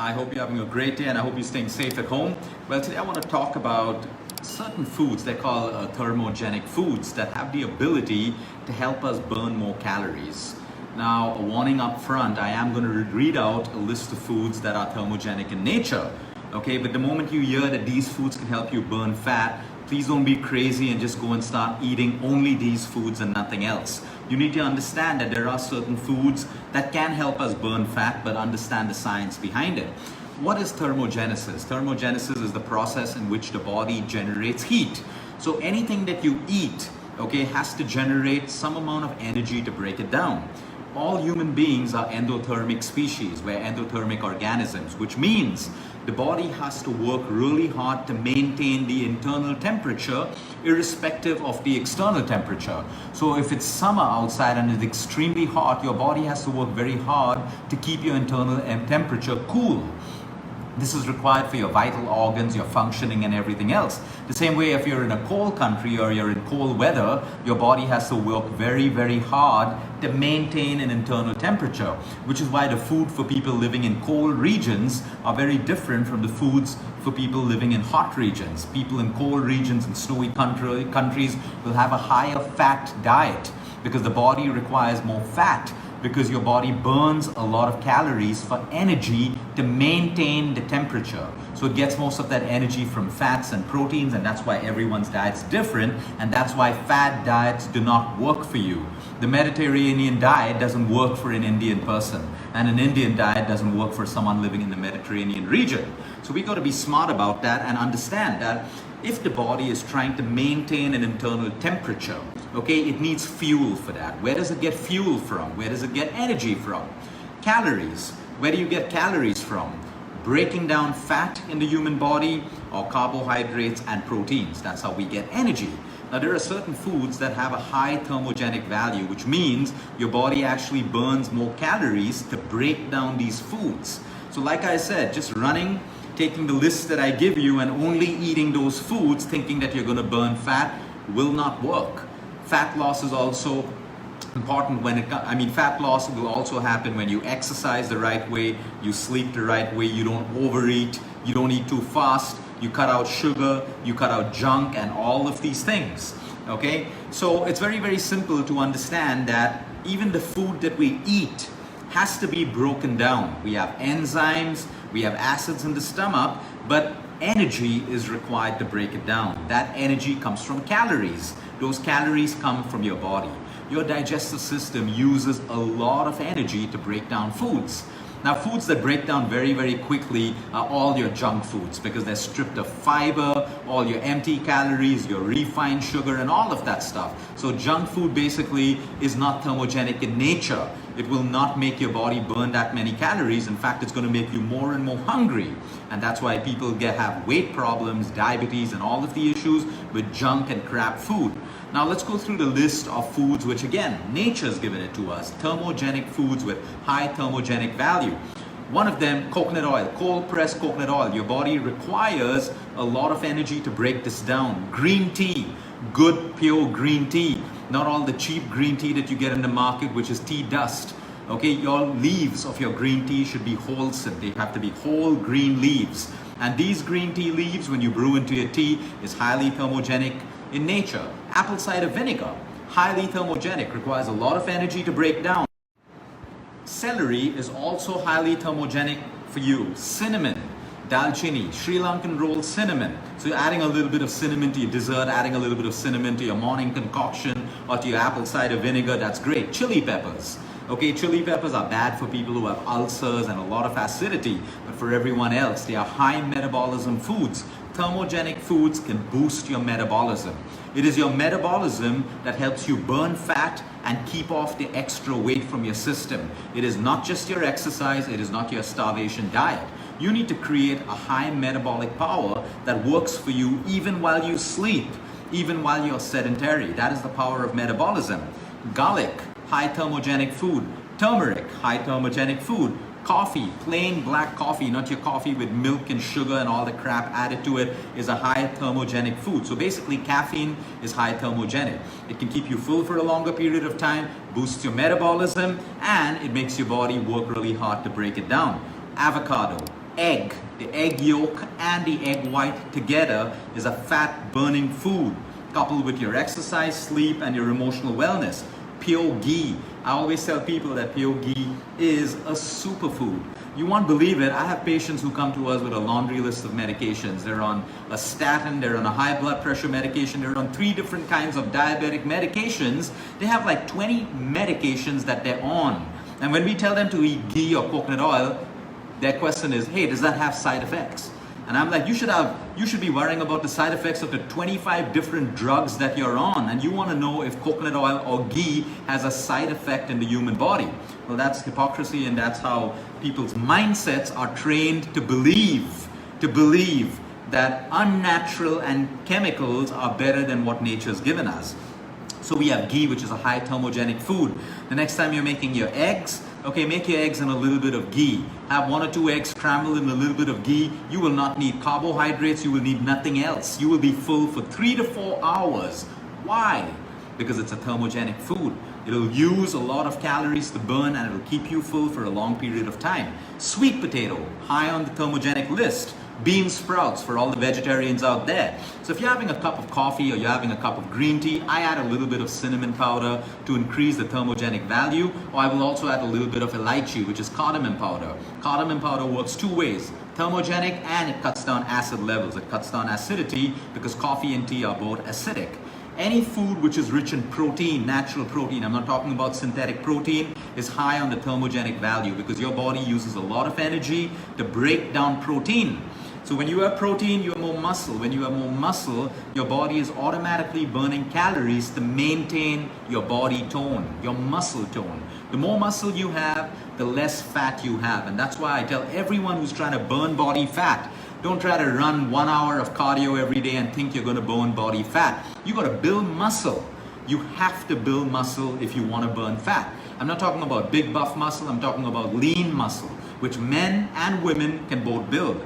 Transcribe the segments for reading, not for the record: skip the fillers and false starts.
I hope you're having a great day and I hope you're staying safe at home. Well, today I want to talk about certain foods they're called thermogenic foods that have the ability to help us burn more calories. Now, a warning up front, I am going to read out a list of foods that are thermogenic in nature. Okay, but the moment you hear that these foods can help you burn fat, please don't be crazy and just go and start eating only these foods and nothing else. You need to understand that there are certain foods that can help us burn fat, but understand the science behind it. What is thermogenesis? Thermogenesis is the process in which the body generates heat. So anything that you eat, okay, has to generate some amount of energy to break it down. All human beings are endothermic species. We're endothermic organisms, which means the body has to work really hard to maintain the internal temperature irrespective of the external temperature. So if it's summer outside and it's extremely hot, your body has to work very hard to keep your internal temperature cool. This is required for your vital organs, your functioning and everything else. The same way if you're in a cold country or you're in cold weather, your body has to work very, very hard to maintain an internal temperature, which is why the food for people living in cold regions are very different from the foods for people living in hot regions. People in cold regions and snowy countries will have a higher fat diet because the body requires more fat, because your body burns a lot of calories for energy to maintain the temperature. So it gets most of that energy from fats and proteins, and that's why everyone's diet's different, and that's why fat diets do not work for you. The Mediterranean diet doesn't work for an Indian person, and an Indian diet doesn't work for someone living in the Mediterranean region. So we got to be smart about that and understand that if the body is trying to maintain an internal temperature, okay, it needs fuel for that. Where does it get fuel from? Where does it get energy from? Calories. Where do you get calories from? Breaking down fat in the human body, or carbohydrates and proteins. That's how we get energy. Now, there are certain foods that have a high thermogenic value, which means your body actually burns more calories to break down these foods. So like I said, just taking the list that I give you and only eating those foods thinking that you're going to burn fat will not work. Fat loss is also important fat loss will also happen when you exercise the right way, you sleep the right way, you don't overeat, you don't eat too fast, you cut out sugar, you cut out junk and all of these things. Okay, so it's very, very simple to understand that even the food that we eat has to be broken down. We have enzymes, we have acids in the stomach, but energy is required to break it down. That energy comes from calories. Those calories come from your body. Your digestive system uses a lot of energy to break down foods. Now, foods that break down very, very quickly are all your junk foods because they're stripped of fiber, all your empty calories, your refined sugar, and all of that stuff. So junk food basically is not thermogenic in nature. It will not make your body burn that many calories. In fact, it's going to make you more and more hungry. And that's why people have weight problems, diabetes, and all of the issues with junk and crap food. Now let's go through the list of foods which, again, nature's given it to us. Thermogenic foods with high thermogenic value. One of them, coconut oil, cold pressed coconut oil. Your body requires a lot of energy to break this down. Green tea, good pure green tea. Not all the cheap green tea that you get in the market, which is tea dust. Okay, your leaves of your green tea should be wholesome. They have to be whole green leaves. And these green tea leaves, when you brew into your tea, is highly thermogenic in nature. Apple cider vinegar, highly thermogenic, requires a lot of energy to break down. Celery is also highly thermogenic for you. Cinnamon, dalchini, Sri Lankan rolled cinnamon. So you're adding a little bit of cinnamon to your dessert, adding a little bit of cinnamon to your morning concoction or to your apple cider vinegar, that's great. Chili peppers. Okay, chili peppers are bad for people who have ulcers and a lot of acidity, but for everyone else, they are high metabolism foods. Thermogenic foods can boost your metabolism. It is your metabolism that helps you burn fat and keep off the extra weight from your system. It is not just your exercise, it is not your starvation diet. You need to create a high metabolic power that works for you even while you sleep, even while you're sedentary. That is the power of metabolism. Garlic, high thermogenic food. Turmeric, high thermogenic food. Coffee, plain black coffee, not your coffee with milk and sugar and all the crap added to it, is a high thermogenic food. So basically caffeine is high thermogenic. It can keep you full for a longer period of time, boosts your metabolism, and it makes your body work really hard to break it down. Avocado, egg, the egg yolk and the egg white together is a fat burning food, coupled with your exercise, sleep, and your emotional wellness. Pure ghee. I always tell people that pure ghee is a superfood. You won't believe it. I have patients who come to us with a laundry list of medications. They're on a statin, they're on a high blood pressure medication, they're on 3 different kinds of diabetic medications. They have like 20 medications that they're on. And when we tell them to eat ghee or coconut oil, their question is, hey, does that have side effects? And I'm like, you should be worrying about the side effects of the 25 different drugs that you're on, and you want to know if coconut oil or ghee has a side effect in the human body. Well, that's hypocrisy, and that's how people's mindsets are trained to believe that unnatural and chemicals are better than what nature's given us. So we have ghee, which is a high thermogenic food. The next time you're making your eggs, okay, make your eggs in a little bit of ghee. Have 1 or 2 eggs scrambled in a little bit of ghee. You will not need carbohydrates. You will need nothing else. You will be full for 3 to 4 hours. Why? Because it's a thermogenic food. It'll use a lot of calories to burn, and it'll keep you full for a long period of time. Sweet potato, high on the thermogenic list. Bean sprouts for all the vegetarians out there. So if you're having a cup of coffee or you're having a cup of green tea, I add a little bit of cinnamon powder to increase the thermogenic value, or I will also add a little bit of elaichi, which is cardamom powder. Cardamom powder works 2 ways, thermogenic, and it cuts down acid levels. It cuts down acidity because coffee and tea are both acidic. Any food which is rich in protein, natural protein, I'm not talking about synthetic protein, is high on the thermogenic value because your body uses a lot of energy to break down protein. So when you have protein, you have more muscle. When you have more muscle, your body is automatically burning calories to maintain your body tone, your muscle tone. The more muscle you have, the less fat you have. And that's why I tell everyone who's trying to burn body fat, don't try to run 1 hour of cardio every day and think you're going to burn body fat. You got to build muscle. You have to build muscle if you want to burn fat. I'm not talking about big buff muscle, I'm talking about lean muscle, which men and women can both build.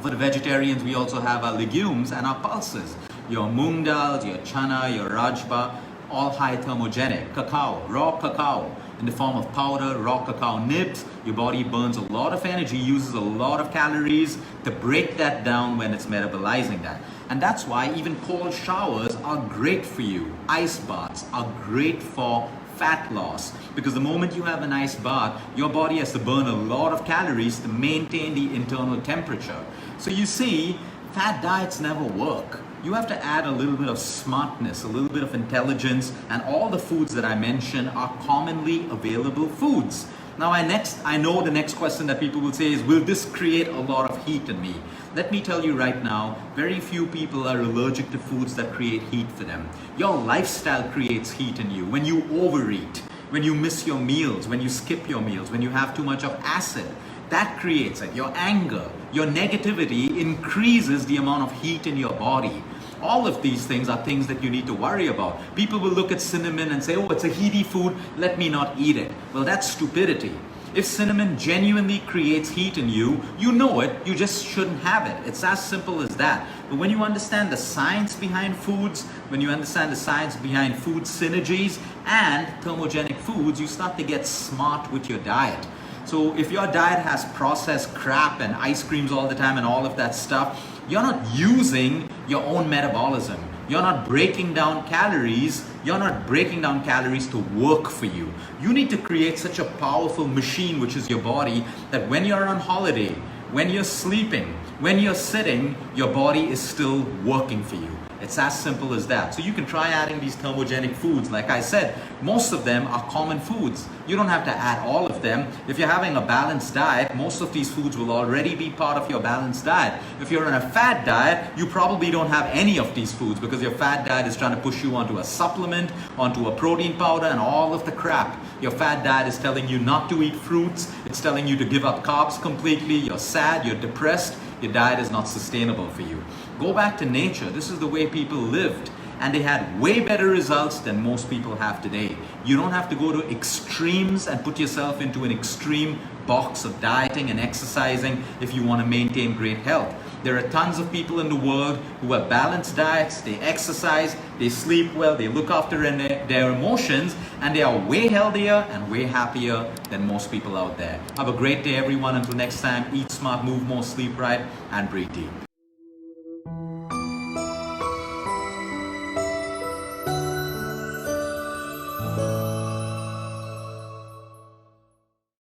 For the vegetarians, we also have our legumes and our pulses. Your moong dal, your chana, your rajma, all high thermogenic. Cacao, raw cacao in the form of powder, raw cacao nibs. Your body burns a lot of energy, uses a lot of calories to break that down when it's metabolizing that. And that's why even cold showers are great for you. Ice baths are great for fat loss, because the moment you have an ice bath, your body has to burn a lot of calories to maintain the internal temperature. So you see, fat diets never work. You have to add a little bit of smartness, a little bit of intelligence, and all the foods that I mentioned are commonly available foods. Now I know the next question that people will say is, will this create a lot of heat in me? Let me tell you right now, very few people are allergic to foods that create heat for them. Your lifestyle creates heat in you. When you overeat, when you miss your meals, when you skip your meals, when you have too much of acid, that creates it. Your anger, your negativity increases the amount of heat in your body. All of these things are things that you need to worry about. People will look at cinnamon and say, oh, it's a heaty food, let me not eat it. Well, that's stupidity. If cinnamon genuinely creates heat in you, you know it, you just shouldn't have it. It's as simple as that. But when you understand the science behind foods, when you understand the science behind food synergies and thermogenic foods, you start to get smart with your diet. So if your diet has processed crap and ice creams all the time and all of that stuff, you're not using your own metabolism. You're not breaking down calories. You're not breaking down calories to work for you. You need to create such a powerful machine, which is your body, that when you're on holiday, when you're sleeping, when you're sitting, your body is still working for you. It's as simple as that. So you can try adding these thermogenic foods. Like I said, most of them are common foods. You don't have to add all of them. If you're having a balanced diet, most of these foods will already be part of your balanced diet. If you're on a fat diet, you probably don't have any of these foods because your fat diet is trying to push you onto a supplement, onto a protein powder, and all of the crap. Your fat diet is telling you not to eat fruits. It's telling you to give up carbs completely. You're sad, you're depressed. Your diet is not sustainable for you. Go back to nature. This is the way people lived. and they had way better results than most people have today. You don't have to go to extremes and put yourself into an extreme box of dieting and exercising if you want to maintain great health. There are tons of people in the world who have balanced diets, they exercise, they sleep well, they look after their emotions, and they are way healthier and way happier than most people out there. Have a great day, everyone. Until next time, eat smart, move more, sleep right, and breathe deep.